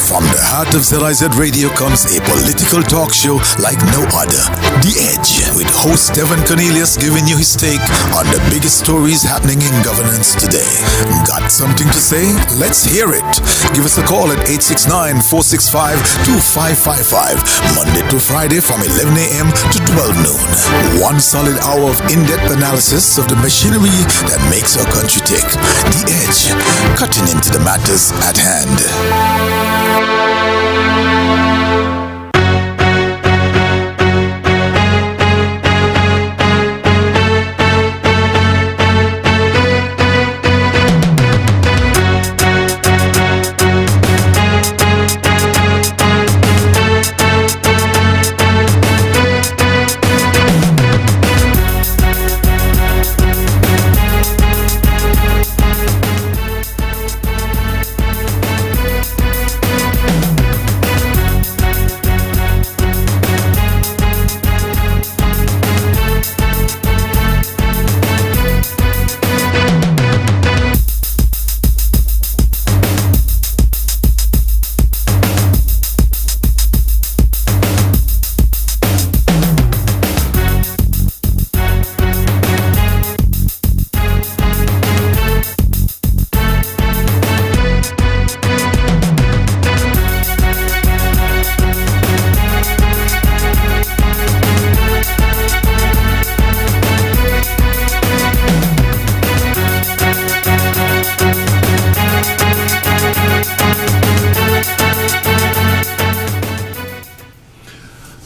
From the heart of ZIZ Radio comes a political talk show like no other. The Edge, with host Devonne Cornelius giving you his take on the biggest stories happening in governance today. Got something to say? Let's hear it. Give us a call at 869-465-2555, Monday to Friday from 11 a.m. to 12 noon. One solid hour of in-depth analysis of the machinery that makes our country tick. The Edge, cutting into the matters at hand.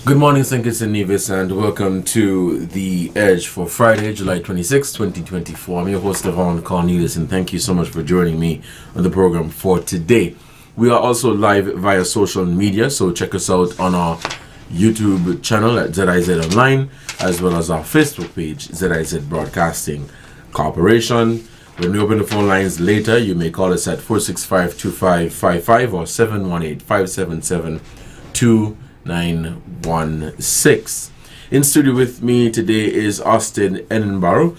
Good morning, St. Kitts and Nevis, and welcome to The Edge for Friday, July 26, 2024. I'm your host, Devonne Cornelius, and thank you so much for joining me on the program for today. We are also live via social media, so check us out on our YouTube channel at ZIZ Online, as well as our Facebook page, ZIZ Broadcasting Corporation. When we open the phone lines later, you may call us at 465-2555 or 718-577-2916. In studio with me today is Austin Edinburgh,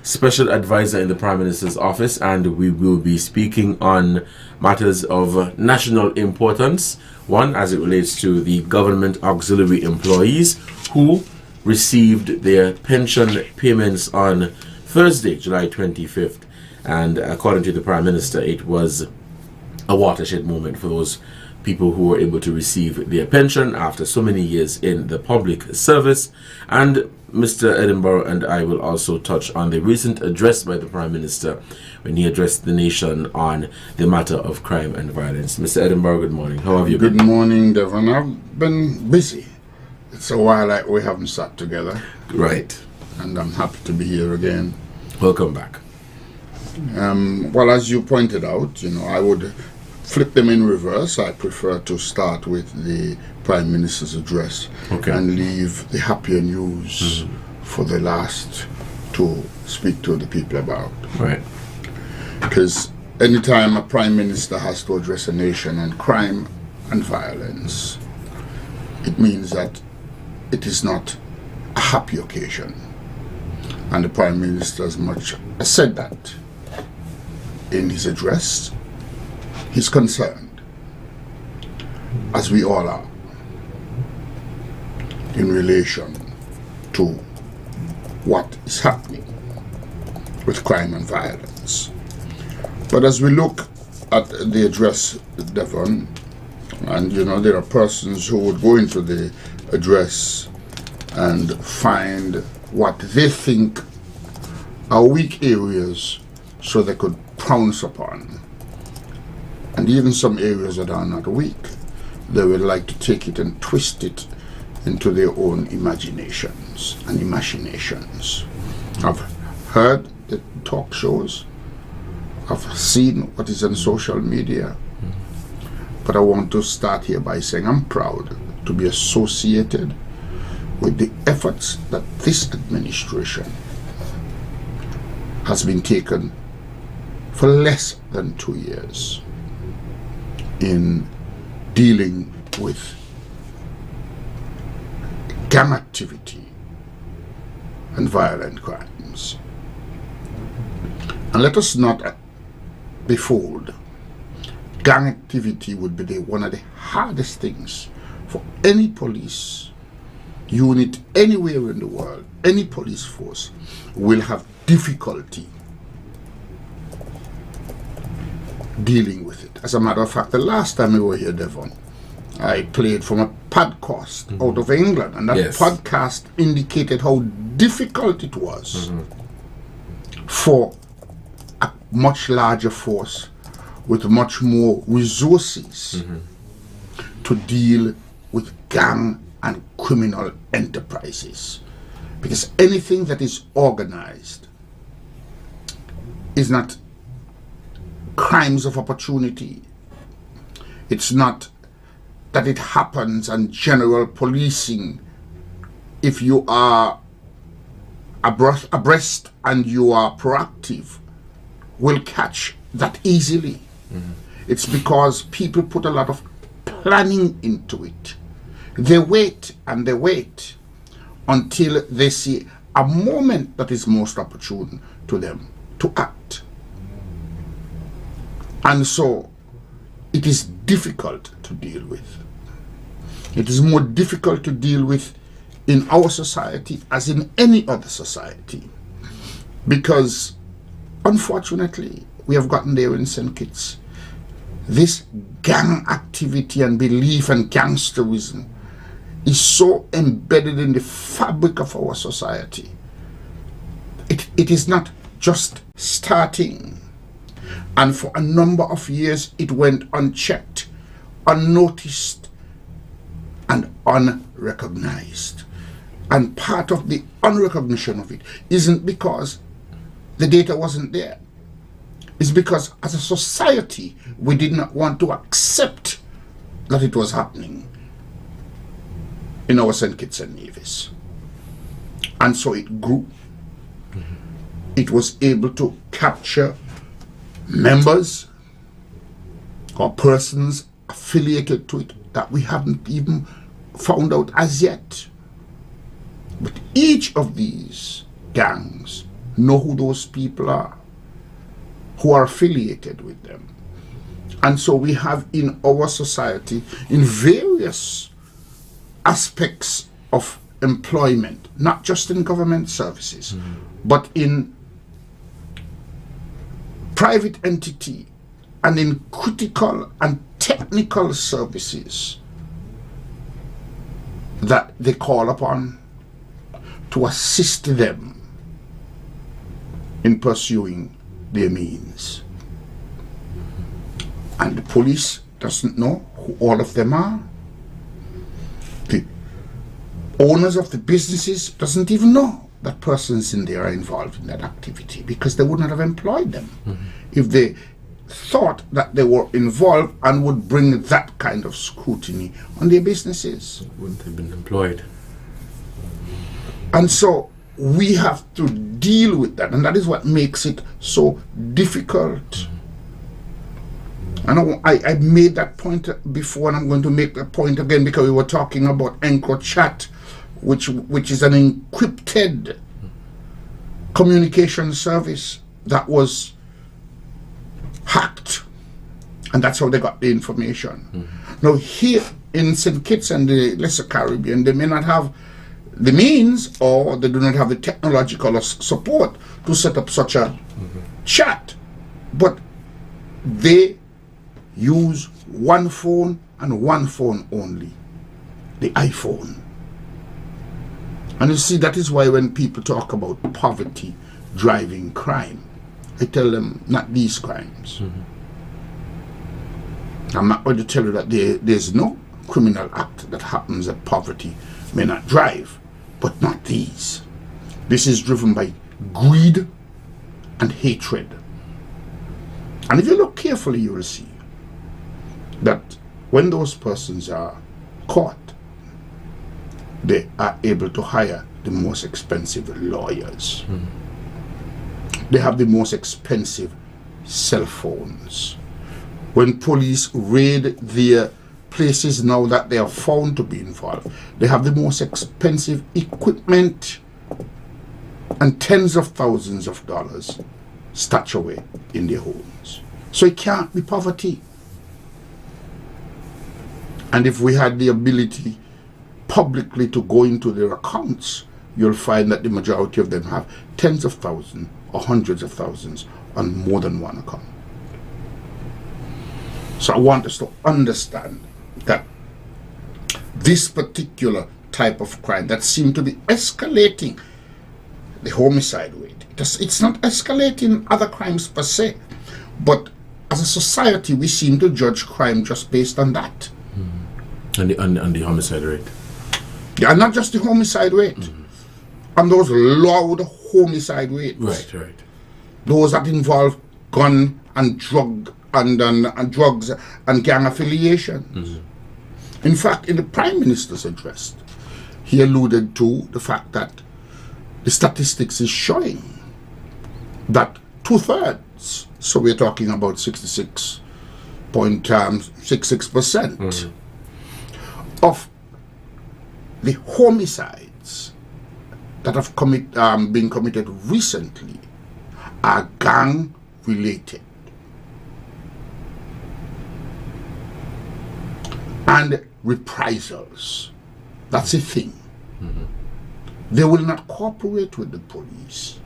Special Advisor in the Prime Minister's Office, and we will be speaking on matters of national importance. One, as it relates to the government auxiliary employees who received their pension payments on Thursday, July 25th. And according to the Prime Minister, it was a watershed moment for those people who were able to receive their pension after so many years in the public service. And Mr. Edinburgh and I will also touch on the recent address by the Prime Minister when he addressed the nation on the matter of crime and violence. Mr. Edinburgh, good morning. How have you been? Good morning, Devon. I've been busy. It's a while like we haven't sat together. Right. And I'm happy to be here again. Welcome back. Well, as you pointed out, I would flip them in reverse. I prefer to start with the Prime Minister's address and leave the happier news for the last to speak to the people about. Right. Because anytime a Prime Minister has to address a nation on crime and violence, it means that it is not a happy occasion. And the Prime Minister has said that in his address. He's concerned, as we all are, in relation to what is happening with crime and violence. But as we look at the address, Devon, and there are persons who would go into the address and find what they think are weak areas so they could pounce upon. And even some areas that are not weak, they would like to take it and twist it into their own imaginations and machinations. I've heard the talk shows, I've seen what is on social media, but I want to start here by saying I'm proud to be associated with the efforts that this administration has been taken for less than 2 years in dealing with gang activity and violent crimes. And let us not be fooled. gang activity would be one of the hardest things for any police unit anywhere in the world. Any police force will have difficulty dealing with it. As a matter of fact, the last time we were here, Devon, I played from a podcast out of England, and that podcast indicated how difficult it was for a much larger force with much more resources to deal with gang and criminal enterprises. Because anything that is organized is not crimes of opportunity. It's not that it happens and general policing, if you are abreast and you are proactive, will catch that easily. It's because people put a lot of planning into it. They wait and they wait until they see a moment that is most opportune to them to act. And so it is difficult to deal with. It is more difficult to deal with in our society as in any other society, because unfortunately we have gotten there in St. Kitts. This gang activity and belief and gangsterism is so embedded in the fabric of our society. It is not just starting, and for a number of years it went unchecked, unnoticed, and unrecognized. And part of the unrecognition of it isn't because the data wasn't there. It's because as a society we did not want to accept that it was happening in our St. Kitts and Nevis. And so it grew. It was able to capture members or persons affiliated to it that we haven't even found out as yet. But each of these gangs know who those people are, who are affiliated with them. And so we have in our society, in various aspects of employment, not just in government services, but in private entity and in critical and technical services, that they call upon to assist them in pursuing their means. And the police doesn't know who all of them are. The owners of the businesses doesn't even know that persons in there are involved in that activity, because they would not have employed them if they thought that they were involved and would bring that kind of scrutiny on their businesses. Wouldn't have been employed. And so we have to deal with that, and that is what makes it so difficult. And I made that point before, and I'm going to make that point again, because we were talking about EncroChat, which is an encrypted communication service that was hacked, and that's how they got the information. Now here in St. Kitts and the Lesser Caribbean, they may not have the means, or they do not have the technological support to set up such a chat, but they use one phone and one phone only, the iPhone. And you see, that is why when people talk about poverty driving crime, I tell them not these crimes. I'm not going to tell you that there's no criminal act that happens that poverty may not drive, but not these. This is driven by greed and hatred. And if you look carefully, you will see that when those persons are caught, they are able to hire the most expensive lawyers. They have the most expensive cell phones. When police raid their places now that they are found to be involved, they have the most expensive equipment and tens of thousands of dollars stashed away in their homes. So it can't be poverty. And if we had the ability publicly to go into their accounts, you'll find that the majority of them have tens of thousands or hundreds of thousands on more than one account. So I want us to understand that this particular type of crime that seemed to be escalating the homicide rate, it's not escalating other crimes per se, but as a society we seem to judge crime just based on that. And the homicide rate. Yeah, not just the homicide rate. And those loud homicide rates. Right. Those that involve gun and drug and drugs and gang affiliations. In fact, in the Prime Minister's address, he alluded to the fact that the statistics is showing that 2/3, so we're talking about 66.66% of the homicides that have been committed recently are gang related. And reprisals, that's a thing. They will not cooperate with the police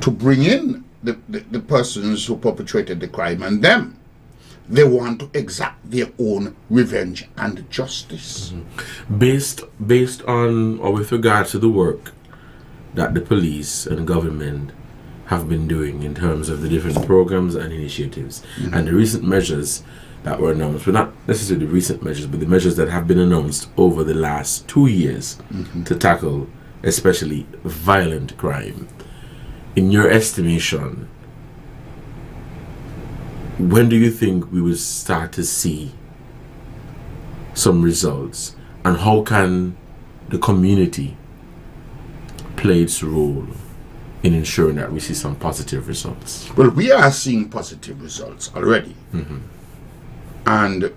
to bring in the persons who perpetrated the crime and them. They want to exact their own revenge and justice. Based on or with regard to the work that the police and government have been doing in terms of the different programs and initiatives and the recent measures that were announced, but not necessarily the recent measures, but the measures that have been announced over the last 2 years to tackle especially violent crime. In your estimation, when do you think we will start to see some results, and how can the community play its role in ensuring that we see some positive results? Well, we are seeing positive results already. And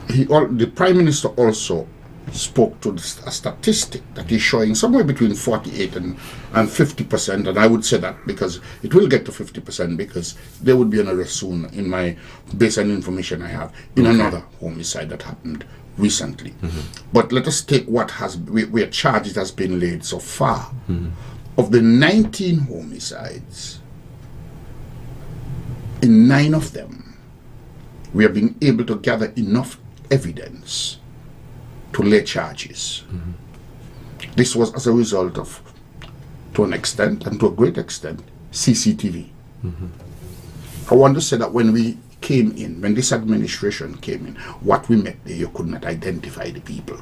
the Prime Minister also spoke to a statistic that is showing somewhere between 48 and 50%, and I would say that because it will get to 50%, because there would be an arrest soon, in my based on information I have, in another homicide that happened recently. But let us take what where charges has been laid so far. Of the 19 homicides, in 9 of them, we have been able to gather enough evidence to lay charges. This was as a result of, to an extent and to a great extent, CCTV. I want to say that when we came in, when this administration came in, what we met there, you could not identify the people.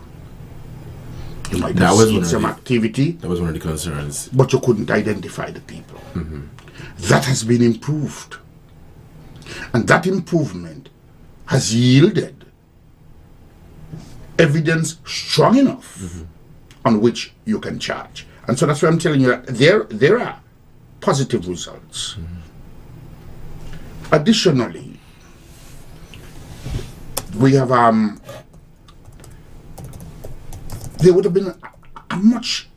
You might have seen some activity. That was one of the concerns. But you couldn't identify the people. That has been improved. And that improvement has yielded evidence strong enough on which you can charge. And so that's why I'm telling you that there are positive results. Additionally, we have there would have been a much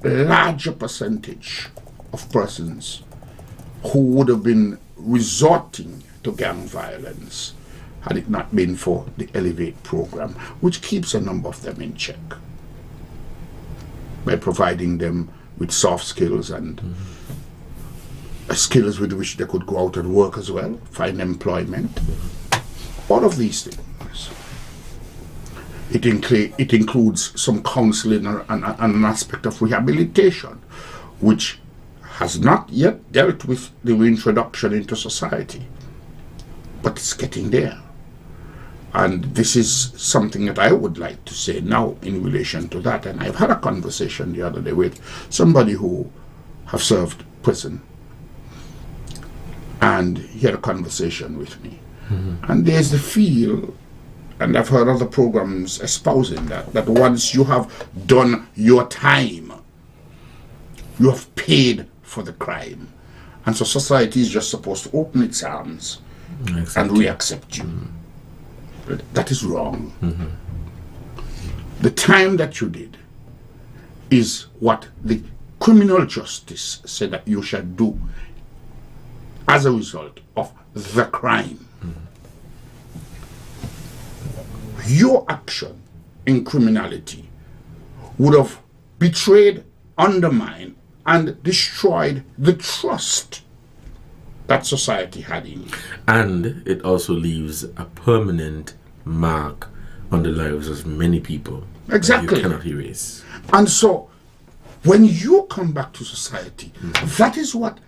larger percentage of persons who would have been resorting to gang violence had it not been for the Elevate program, which keeps a number of them in check by providing them with soft skills and skills with which they could go out and work as well, find employment. All of these things. It includes some counseling and an aspect of rehabilitation, which has not yet dealt with the reintroduction into society, but it's getting there. And this is something that I would like to say now in relation to that. And I've had a conversation the other day with somebody who have served prison, and he had a conversation with me. And there's the feel, and I've heard other programs espousing that once you have done your time, you have paid for the crime. And so society is just supposed to open its arms and re-accept you. That is wrong. The time that you did is what the criminal justice said that you shall do as a result of the crime. your action in criminality would have betrayed, undermined, and destroyed the trust that society had in you. And it also leaves a permanent mark on the lives of many people. Exactly. That you cannot erase. And so, when you come back to society, that is what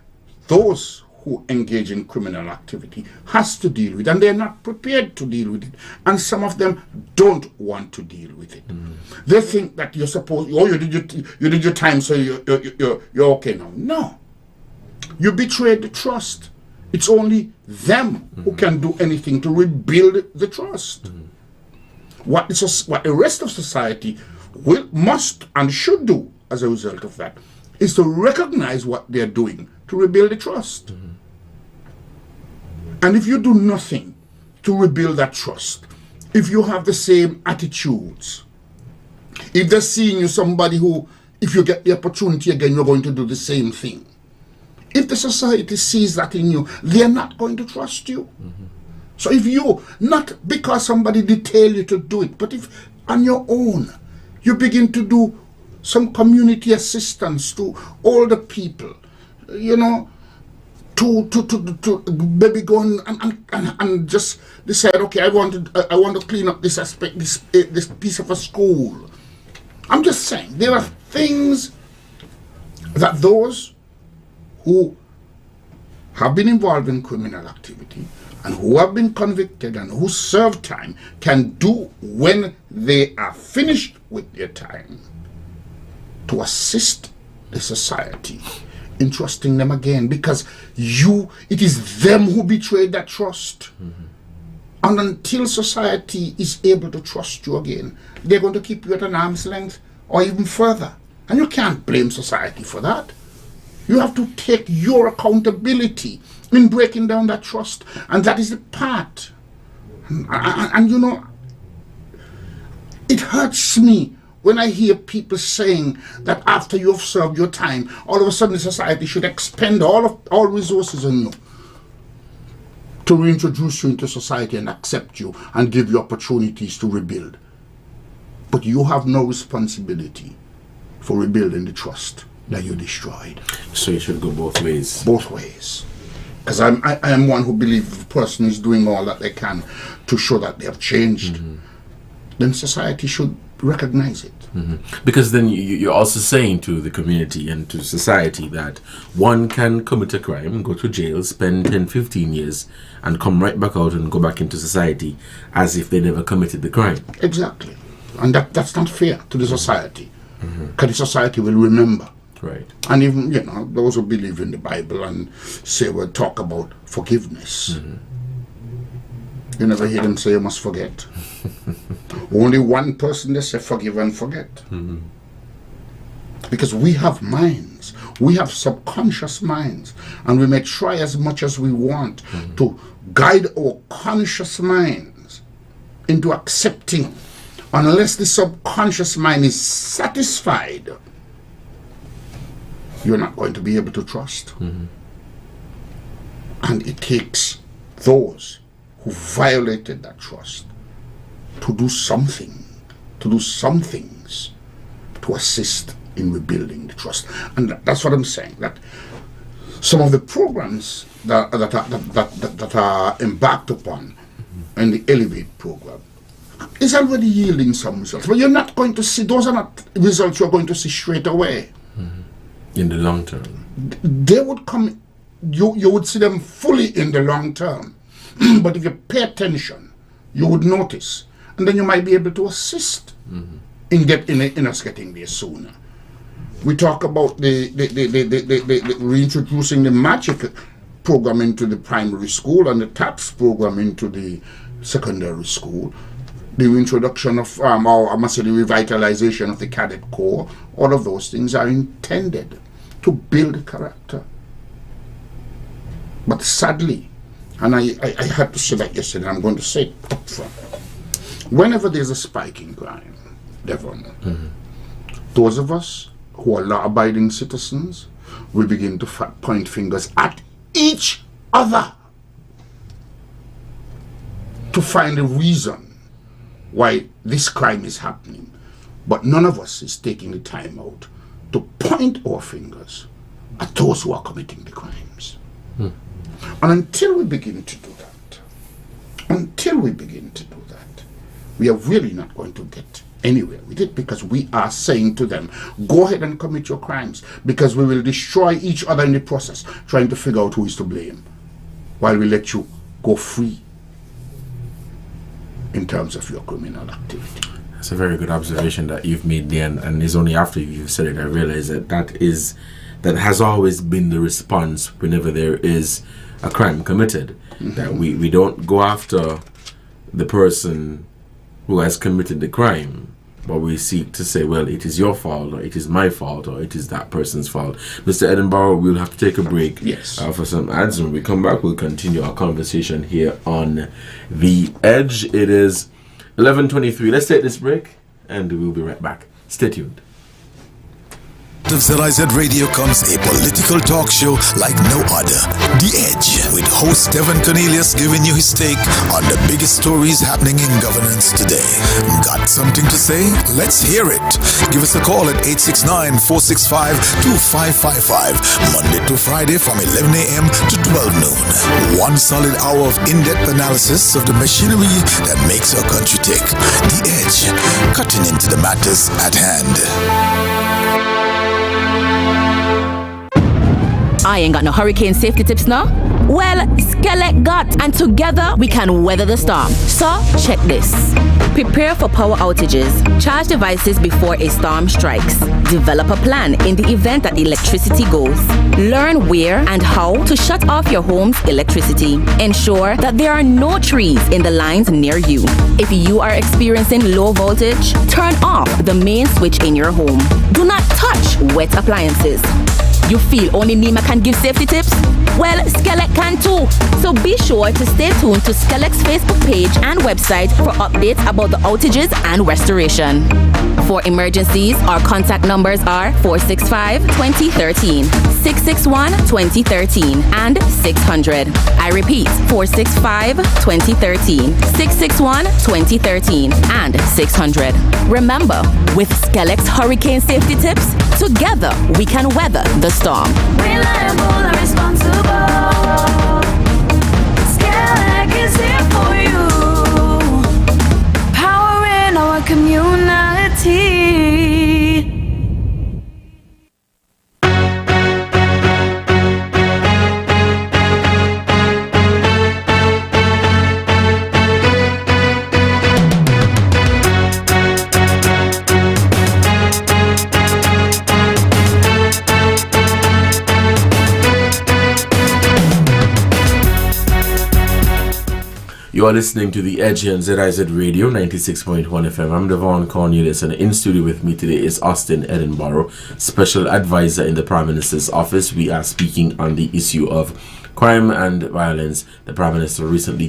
those who engage in criminal activity has to deal with, and they're not prepared to deal with it, and some of them don't want to deal with it. They think that you're supposed, oh, you did your time, so you're okay now. No, you betrayed the trust. It's only them who can do anything to rebuild the trust. What the rest of society must and should do as a result of that is to recognize what they're doing to rebuild the trust. And if you do nothing to rebuild that trust, if you have the same attitudes, if they're seeing you somebody who, if you get the opportunity again, you're going to do the same thing. If the society sees that in you, they're not going to trust you. So if you, not because somebody detail you to do it, but if on your own, you begin to do some community assistance to older people, you know, to maybe go and just decide, okay, I want to clean up this aspect, this piece of a school. I'm just saying, there are things that those who have been involved in criminal activity and who have been convicted and who serve time can do when they are finished with their time to assist the society in trusting them again, because it is them who betrayed that trust. And until society is able to trust you again, they're going to keep you at an arm's length or even further. And you can't blame society for that. You have to take your accountability in breaking down that trust, and that is the part. And you know, it hurts me when I hear people saying that after you have served your time, all of a sudden society should expend all resources on you to reintroduce you into society and accept you and give you opportunities to rebuild. But you have no responsibility for rebuilding the trust that you destroyed. So it should go both ways. Both ways. Because I am one who believes if a person is doing all that they can to show that they have changed, then society should recognize it. Because then you're also saying to the community and to society that one can commit a crime, go to jail, spend 10-15 years and come right back out and go back into society as if they never committed the crime. Exactly. And that's not fair to the society, because the society will remember. Right. And even, you know, those who believe in the Bible and say, well, talk about forgiveness. You never hear them say you must forget. Only one person they say forgive and forget. Because we have minds. We have subconscious minds. And we may try as much as we want to guide our conscious minds into accepting. Unless the subconscious mind is satisfied, you're not going to be able to trust. And it takes those who violated that trust to do something, to do some things to assist in rebuilding the trust. And that's what I'm saying, that some of the programs that are embarked upon in the Elevate program is already yielding some results. But you're not going to see, those are not results you're going to see straight away. In the long term. They would come, you would see them fully in the long term. But if you pay attention, you would notice. And then you might be able to assist in us getting there sooner. We talk about the reintroducing the magic program into the primary school and the TAPS program into the secondary school. The introduction of, or I must say the revitalization of the cadet corps, all of those things are intended to build character. But sadly, and I had to say that yesterday, I'm going to say it up front. Whenever there's a spike in crime, Devon, those of us who are law-abiding citizens, we begin to point fingers at each other to find a reason why this crime is happening, but none of us is taking the time out to point our fingers at those who are committing the crimes. And until we begin to do that, we are really not going to get anywhere with it, because we are saying to them, go ahead and commit your crimes, because we will destroy each other in the process, trying to figure out who is to blame, while we let you go free in terms of your criminal activity. That's a very good observation that you've made there, and it's only after you've said it I realize that has always been the response whenever there is a crime committed. That we don't go after the person who has committed the crime, but we seek to say, well, it is your fault, or it is my fault, or it is that person's fault. Mr. Edinburgh, we'll have to take a break for some ads. When we come back, we'll continue our conversation here on The Edge. It is 11:23. Let's take this break, and we'll be right back. Stay tuned. Of ZIZ Radio comes a political talk show like no other. The Edge, with host Devonne Cornelius giving you his take on the biggest stories happening in governance today. Got something to say? Let's hear it. Give us a call at 869-465-2555, Monday to Friday from 11 a.m. to 12 noon. One solid hour of in-depth analysis of the machinery that makes our country tick. The Edge, cutting into the matters at hand. I ain't got no hurricane safety tips now. Well, Skellek got, and together we can weather the storm. So, check this. Prepare for power outages. Charge devices before a storm strikes. Develop a plan in the event that electricity goes. Learn where and how to shut off your home's electricity. Ensure that there are no trees in the lines near you. If you are experiencing low voltage, turn off the main switch in your home. Do not touch wet appliances. You feel only Nima can give safety tips? Well, Skellek can too. So be sure to stay tuned to Skellek's Facebook page and website for updates about the outages and restoration. For emergencies, our contact numbers are 465-2013, 661-2013, and 600. I repeat, 465-2013, 661-2013, and 600. Remember, with Skellek's hurricane safety tips, together we can weather the storm. Reliable and responsible. Skellek is here for you. Powering our community. You are listening to The Edge on ZIZ Radio 96.1 FM. I'm Devonne Cornelius, and in studio with me today is Austin Edinburgh, Special Advisor in the Prime Minister's Office. We are speaking on the issue of crime and violence. The Prime Minister recently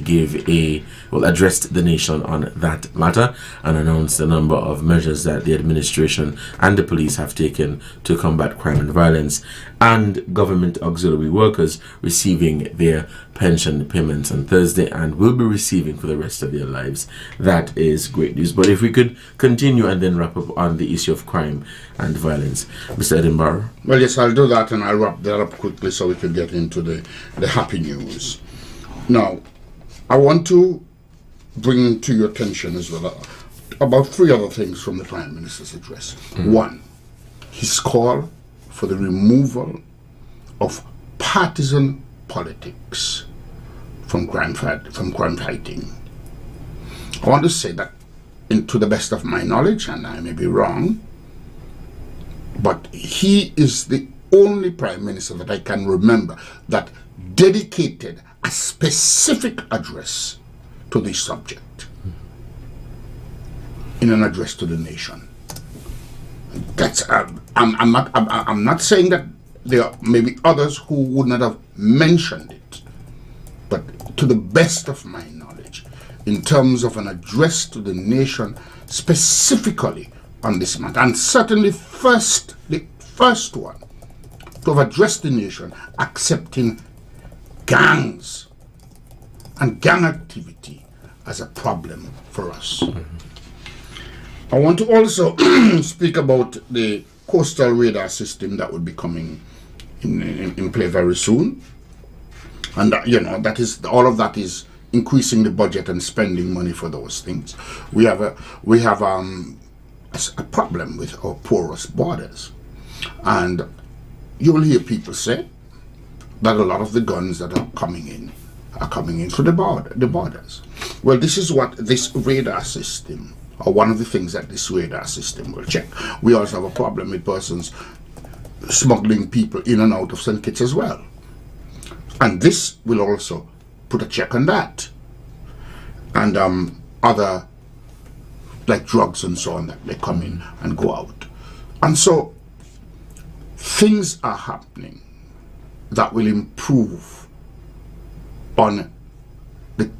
addressed the nation on that matter and announced a number of measures that the administration and the police have taken to combat crime and violence, and government auxiliary workers receiving their pension payments on Thursday and will be receiving for the rest of their lives. That is great news. But if we could continue and then wrap up on the issue of crime and violence. Mr. Edinburgh. Well, yes, I'll do that, and I'll wrap that up quickly so we can get into the happy news. Now, I want to bring to your attention as well about three other things from the Prime Minister's address. One, his call for the removal of partisan politics from crime fighting. I want to say that, to the best of my knowledge, and I may be wrong, but he is the only Prime Minister that I can remember that dedicated a specific address to this subject in an address to the nation. That's I'm not saying that there are maybe others who would not have mentioned it, but to the best of my knowledge, in terms of an address to the nation specifically on this matter, and certainly the first one to have addressed the nation accepting gangs and gang activity as a problem for us. I want to also speak about the coastal radar system that will be coming in play very soon. And that is all of that is increasing the budget and spending money for those things. We have a problem with our porous borders, and you will hear people say that a lot of the guns that are coming in through the borders. Well, this is what this radar system, or one of the things that this radar system will check. We also have a problem with persons smuggling people in and out of St. Kitts as well. And this will also put a check on that. And other, like drugs and so on, that they come in and go out. And so things are happening that will improve on the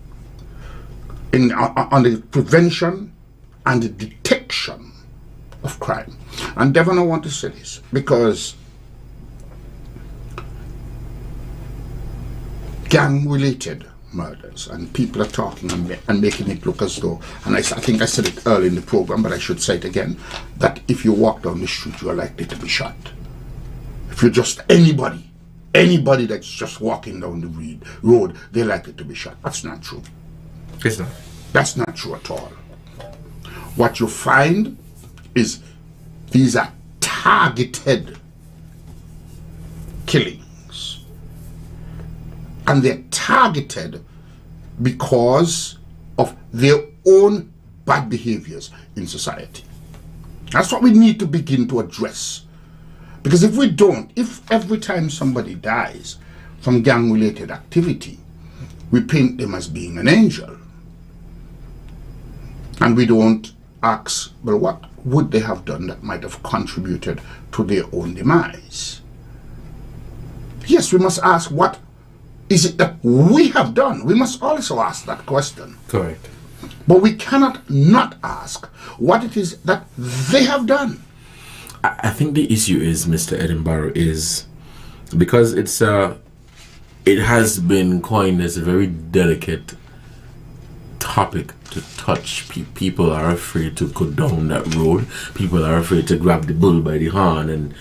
prevention and the detection of crime. And Devon, I want to say this because gang-related murders, and people are talking and making it look as though, and I think I said it early in the program, but I should say it again, that if you walk down the street, you are likely to be shot. If you're just anybody that's just walking down the road, they're likely to be shot. That's not true. It's not. That's not true at all. What you find is these are targeted killings. And they're targeted because of their own bad behaviors in society. That's what we need to begin to address. Because if we don't, if every time somebody dies from gang-related activity, we paint them as being an angel, and we don't ask, well, what would they have done that might have contributed to their own demise? Yes, we must ask, what is it that we have done? We must also ask that question. Correct. But we cannot not ask what it is that they have done. I think the issue is, Mr. Edinburgh, is because it has been coined as a very delicate topic to touch. People are afraid to go down that road. People are afraid to grab the bull by the horn and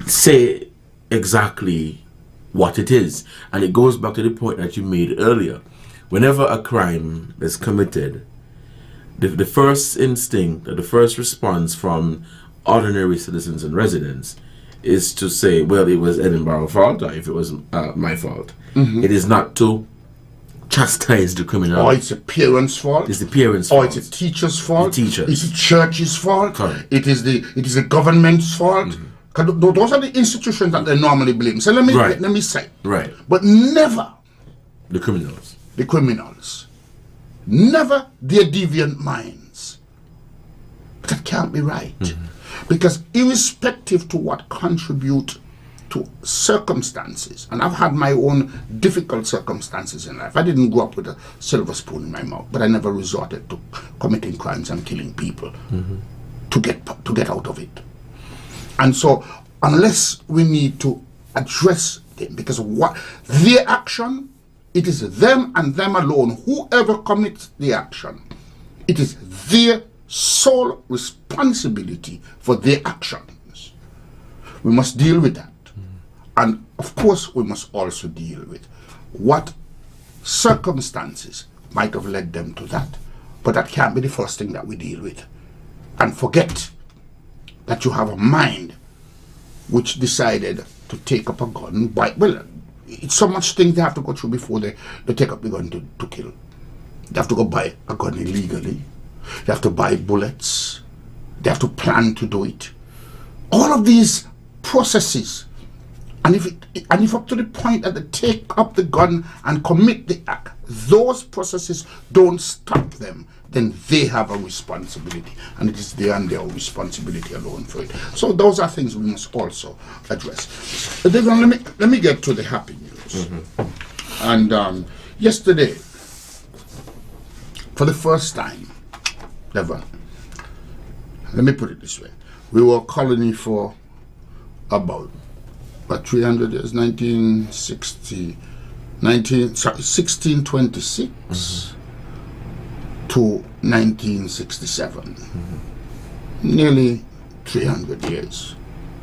say exactly what it is. And it goes back to the point that you made earlier. Whenever a crime is committed, the first instinct, or the first response from ordinary citizens and residents is to say, well, it was Edinburgh's fault, or if it was my fault. Mm-hmm. It is not to chastise the criminal. Or it's a parent's fault. It's the parent's fault. Or it's a teacher's fault. The teachers. It's a church's fault. Correct. It is the government's fault. Mm-hmm. Those are the institutions that they normally blame. So let me say. Right. But never the criminals. The criminals. Never their deviant minds. But that can't be right. Mm-hmm. Because irrespective to what contribute to circumstances, and I've had my own difficult circumstances in life. I didn't grow up with a silver spoon in my mouth, but I never resorted to committing crimes and killing people to get out of it. And so, unless we need to address them, because what their action, it is them and them alone. Whoever commits the action, it is their sole responsibility for their actions. We must deal with that. And of course we must also deal with what circumstances might have led them to that. But that can't be the first thing that we deal with. And forget that you have a mind which decided to take up a gun. It's so much things they have to go through before they take up the gun to kill. They have to go buy a gun illegally. They have to buy bullets. They have to plan to do it. All of these processes, and if up to the point that they take up the gun and commit the act, those processes don't stop them, then they have a responsibility, and it is their responsibility alone for it. So those are things we must also address. But then let me get to the happy news. Mm-hmm. And yesterday, for the first time, Devon, let me put it this way. We were a colony for about 300 years, 1626. to 1967. Nearly 300 years,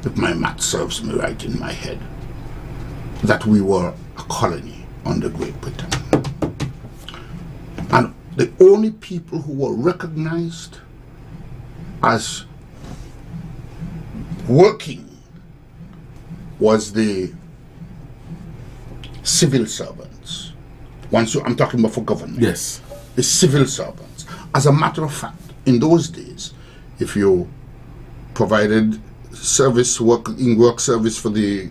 if my math serves me right in my head, that we were a colony under Great Britain. And the only people who were recognized as working was the civil servants. I'm talking about for government. Yes. The civil servants. As a matter of fact, in those days, if you provided work service for the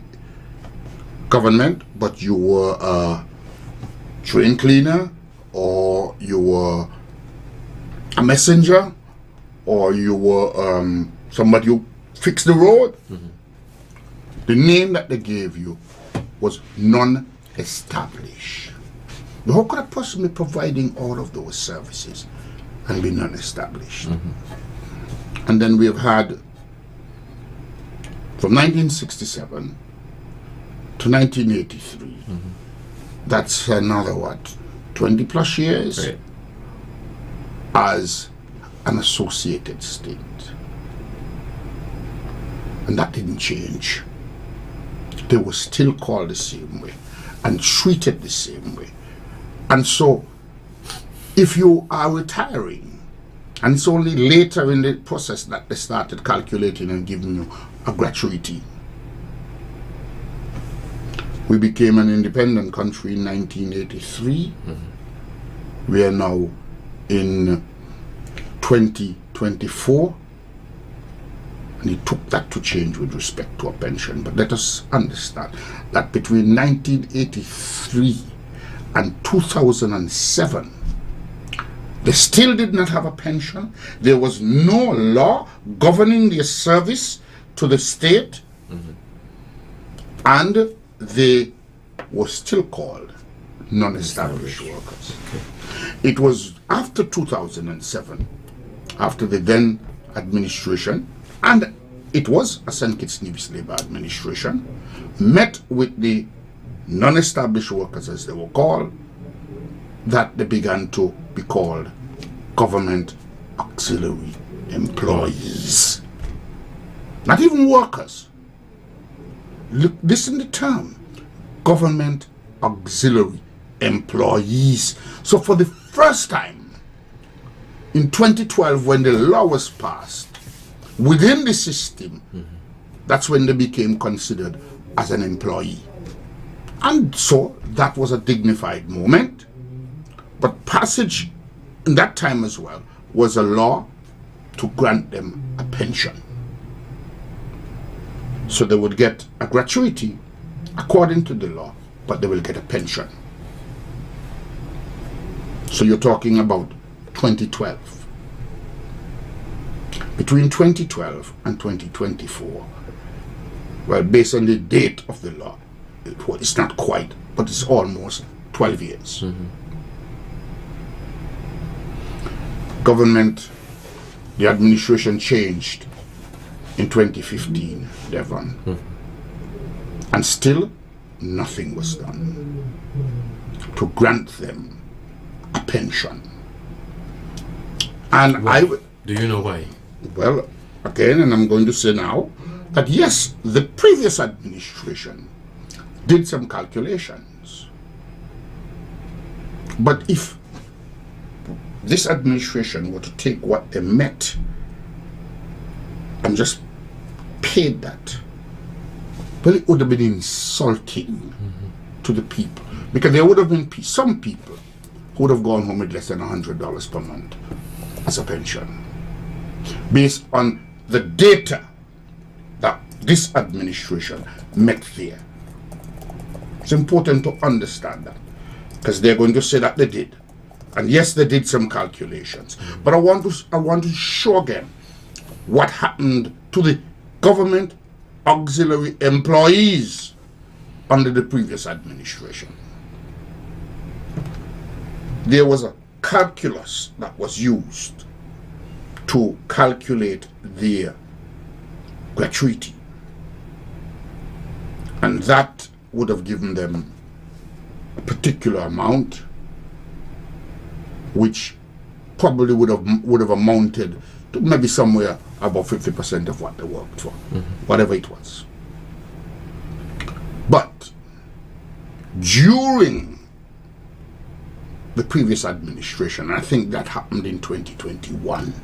government, but you were a train cleaner, or you were a messenger, or you were somebody who fixed the road, the name that they gave you was non-established. How could a person be providing all of those services and be non-established? And then we have had, from 1967 to 1983, that's another, 20 plus years, right, as an associated state. And that didn't change. They were still called the same way and treated the same way. And so, if you are retiring, and it's only later in the process that they started calculating and giving you a gratuity. We became an independent country in 1983. We are now in 2024. And it took that to change with respect to a pension. But let us understand that between 1983 and 2007, they still did not have a pension. There was no law governing their service to the state. And they were still called non-established workers. It was after 2007, after the then administration, and it was a St. Kitts Nevis Labour administration, met with the non-established workers, as they were called, that they began to be called government auxiliary employees. Not even workers. Listen to the term, government auxiliary employees. So for the first time in 2012, when the law was passed within the system, that's when they became considered as an employee. And so that was a dignified moment. But passage in that time as well was a law to grant them a pension. So they would get a gratuity according to the law, but they will get a pension. So you're talking about 2012. Between 2012 and 2024, well, based on the date of the law, it's not quite, but it's almost 12 years. Government, the administration changed in 2015, Devon. And still, nothing was done to grant them a pension. And why? Do you know why? Well, again, and I'm going to say now, that yes, the previous administration did some calculations. But if this administration were to take what they met and just paid that, well, it would have been insulting to the people, because there would have been some people who would have gone home with less than $100 per month as a pension, based on the data that this administration met there. It's important to understand that, because they're going to say that they did, and yes, they did some calculations. But I want to show again what happened to the government auxiliary employees under the previous administration. There was a calculus that was used to calculate their gratuity, and that would have given them a particular amount, which probably would have amounted to maybe somewhere about 50% of what they worked for, whatever it was. But during the previous administration, I think that happened in 2021,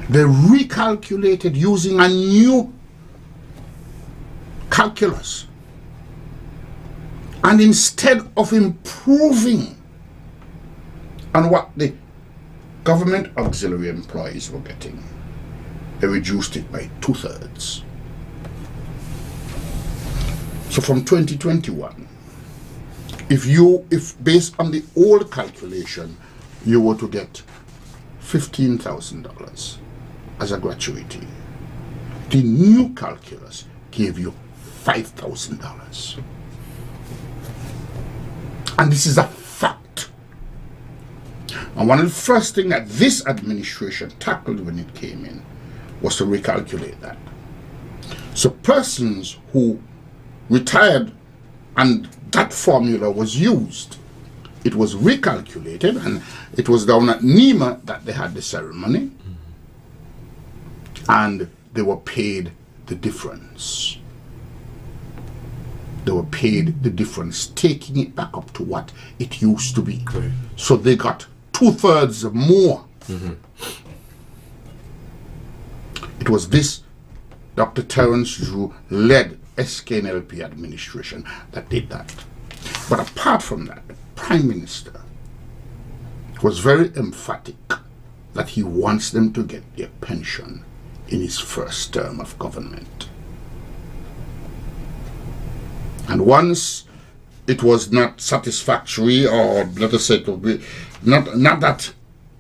they recalculated using a new calculus. And instead of improving on what the government auxiliary employees were getting, they reduced it by 2/3. So from 2021, if based on the old calculation, you were to get $15,000 as a gratuity, the new calculus gave you $5,000. And this is a fact. And one of the first things that this administration tackled when it came in was to recalculate that. So persons who retired and that formula was used, it was recalculated, and it was down at NEMA that they had the ceremony, and they were paid the difference. They were paid the difference, taking it back up to what it used to be. Right. So they got 2/3 more. It was this Dr. Terence Drew led SKNLP administration that did that. But apart from that, the Prime Minister was very emphatic that he wants them to get their pension in his first term of government. And once it was not satisfactory, or let us say, not that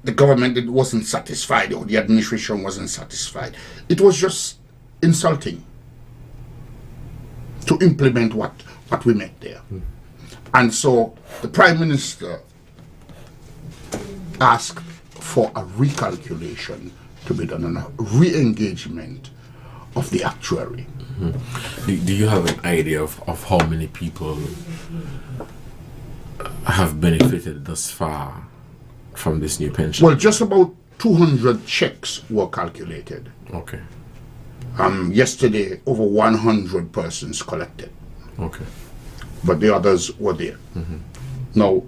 the government wasn't satisfied or the administration wasn't satisfied, it was just insulting to implement what we met there. And so the Prime Minister asked for a recalculation to be done and a re-engagement of the actuary. Do you have an idea of how many people have benefited thus far from this new pension? Well, just about 200 checks were calculated. Okay. Yesterday, over 100 persons collected. Okay. But the others were there. Now,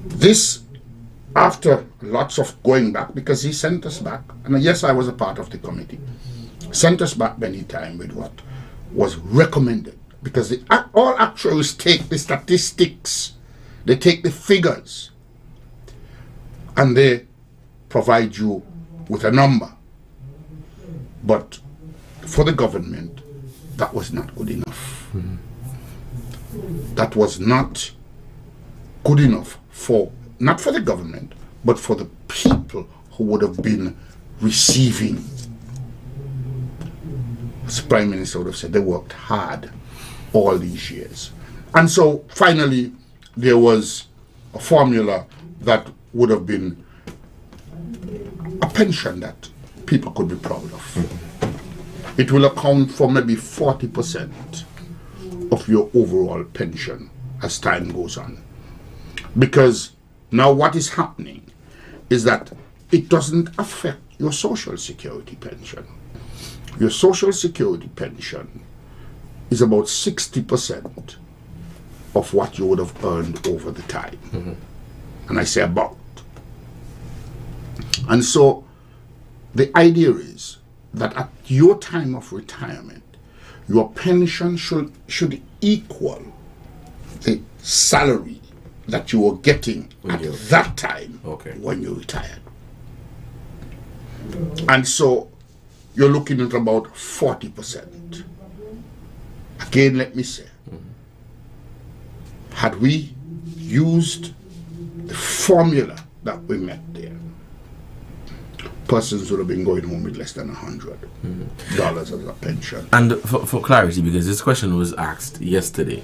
this, after lots of going back, because he sent us back, and yes, I was a part of the committee, sent us back many times with what was recommended, because all actuaries take the statistics, they take the figures, and they provide you with a number. But for the government, that was not good enough. That was not good enough not for the government, but for the people who would have been receiving. As the Prime Minister would have said, they worked hard all these years. And so finally, there was a formula that would have been a pension that people could be proud of. It will account for maybe 40% of your overall pension as time goes on. Because now what is happening is that it doesn't affect your Social Security pension. Your Social Security pension is about 60% of what you would have earned over the time. And I say about. And so the idea is that at your time of retirement, your pension should equal the salary that you were getting at that time when you retired. And so you're looking at about 40%. Again, let me say, had we used the formula that we met there, persons would have been going home with less than $100 as a pension. And for clarity, because this question was asked yesterday,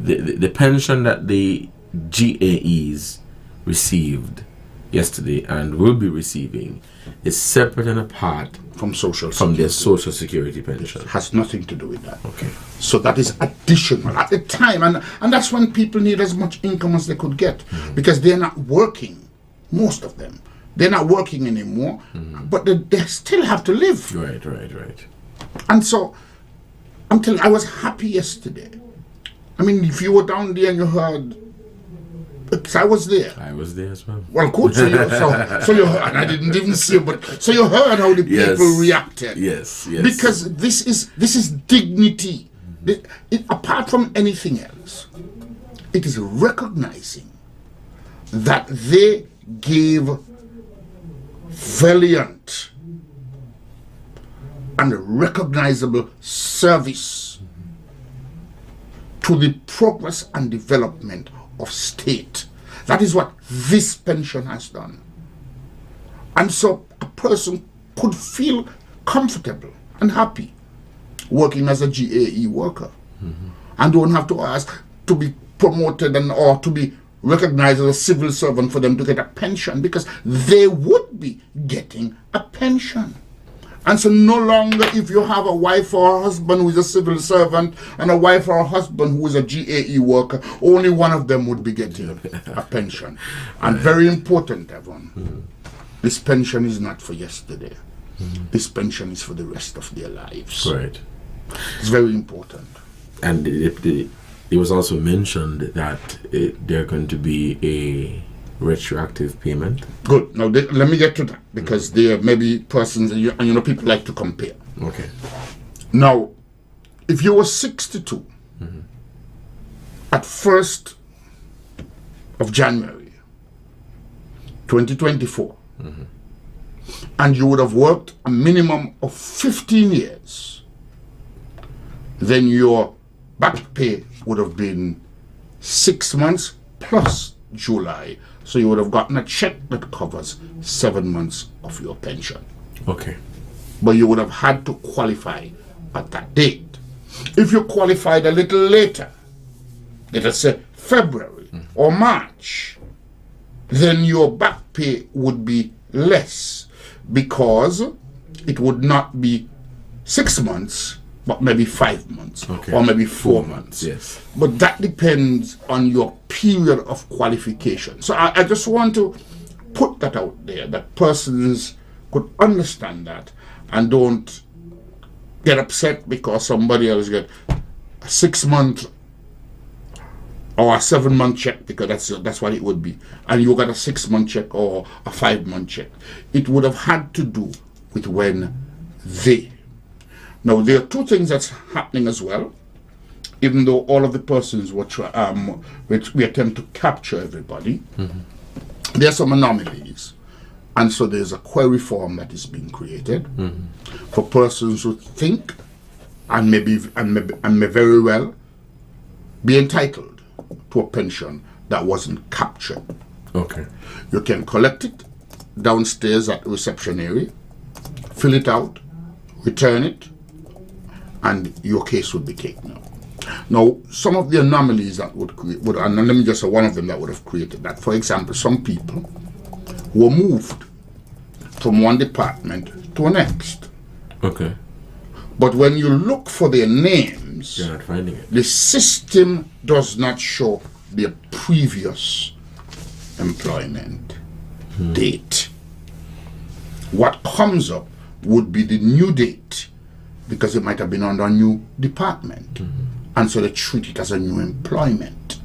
the pension that the GAEs received yesterday and will be receiving is separate and apart from their Social Security pension. It has nothing to do with that. Okay. So that is additional at the time, and that's when people need as much income as they could get, because they're not working most of them. They're not working anymore, but they still have to live. Right. And so, I'm telling you, I was happy yesterday. I mean, if you were down there and you heard, because I was there. I was there as well. Well, good. So you heard, and I didn't even see it, but so you heard how the people reacted. Yes. Because this is dignity. Apart from anything else, it is recognizing that they gave valiant and recognizable service to the progress and development of state. That is what this pension has done. And so a person could feel comfortable and happy working as a GAE worker and don't have to ask to be promoted or to be recognized as a civil servant for them to get a pension, because they would be getting a pension. And so no longer, if you have a wife or a husband who is a civil servant and a wife or a husband who is a GAE worker, only one of them would be getting a pension. And very important, Devon, this pension is not for yesterday. This pension is for the rest of their lives. Right. It's very important. And it was also mentioned that there are going to be a retroactive payment. Good. Now let me get to that, because there may be persons, and you know, people like to compare. Okay. Now, if you were 62 at 1st of January 2024, and you would have worked a minimum of 15 years, then your back pay would have been 6 months plus July. So you would have gotten a check that covers 7 months of your pension. Okay. But you would have had to qualify at that date. If you qualified a little later, let us say February or March, then your back pay would be less, because it would not be 6 months, but maybe 5 months, or maybe 4 months. Yes. But that depends on your period of qualification. So I just want to put that out there, that persons could understand that and don't get upset because somebody else get a 6 month or a 7 month check, because that's what it would be, and you got a 6 month check or a 5 month check. It would have had to do with when they. Now, there are two things that's happening as well. Even though all of the persons which we attempt to capture everybody, there are some anomalies, and so there's a query form that is being created for persons who think and may very well be entitled to a pension that wasn't captured. Okay. You can collect it downstairs at the reception area, fill it out, return it, and your case would be taken up. Now, some of the anomalies that would create, and let me just say one of them that would have created that. For example, some people were moved from one department to the next. Okay. But when you look for their names, You're not finding it. the system does not show their previous employment date. What comes up would be the new date, because it might have been under a new department, and so they treat it as a new employment.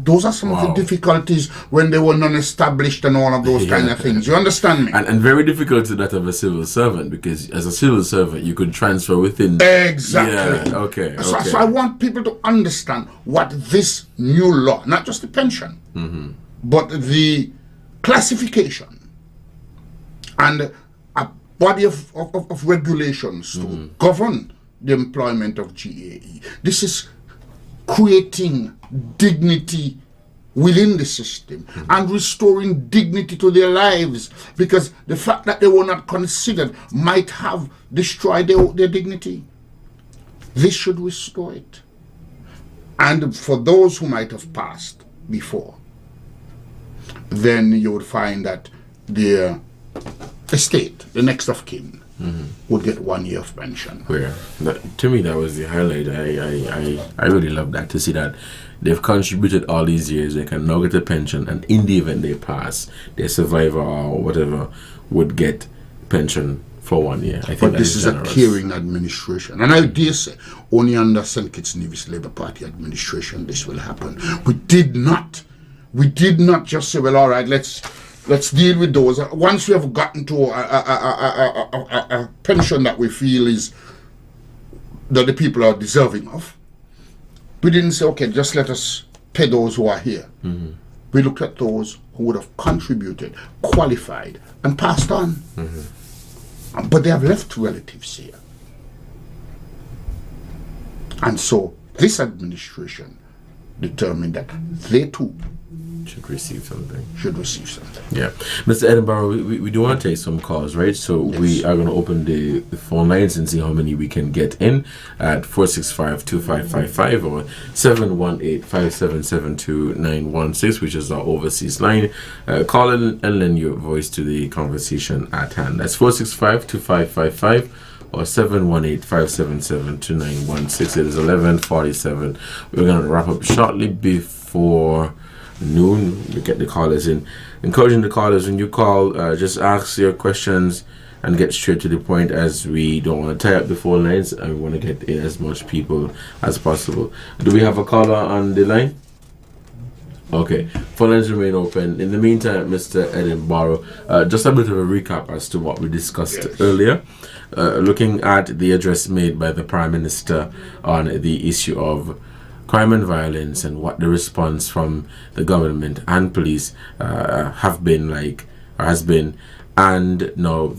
Those are some of the difficulties when they were non-established and all of those kind of things. You understand me? And very difficult to that of a civil servant, because as a civil servant you could transfer within. Exactly. Yeah. Okay. So I want people to understand what this new law, not just the pension, but the classification and a body of regulations to govern the employment of GAE. This is creating dignity within the system and restoring dignity to their lives, because the fact that they were not considered might have destroyed their dignity. This should restore it. And for those who might have passed before, then you would find that their estate, the next of kin, would get 1 year of pension. To me, that was the highlight. I really love that, to see that they've contributed all these years, they can now get a pension, and in the event they pass, their survivor or whatever would get pension for 1 year. I think but this is generous. a caring administration. And I dare say, only under St. Kitts Nevis Labour Party administration this will happen. We did not just say, well, all right, let's deal with those. Once we have gotten to a pension that we feel is that the people are deserving of, we didn't say, okay, just let us pay those who are here. Mm-hmm. We looked at those who would have contributed, qualified, and passed on. Mm-hmm. But they have left relatives here. And so this administration determined that they too should receive something. Yeah. Mr. Edinburgh, we do want to take some calls, right? So Yes. we are going to open the phone lines and see how many we can get in at 465-2555 or 718-577-2916, which is our overseas line. Call in and lend your voice to the conversation at hand. That's 465-2555 or 718-577-2916. It is 11:47. We're going to wrap up shortly before noon. We get the callers in. Encouraging the callers, when you call, just ask your questions and get straight to the point, as we don't want to tie up the phone lines and we want to get in as much people as possible. Do we have a caller on the line? Okay, phone lines remain open. In the meantime, Mr. Edinburgh, just a bit of a recap as to what we discussed earlier, looking at the address made by the Prime Minister on the issue of crime and violence and what the response from the government and police have been like, or has been, and now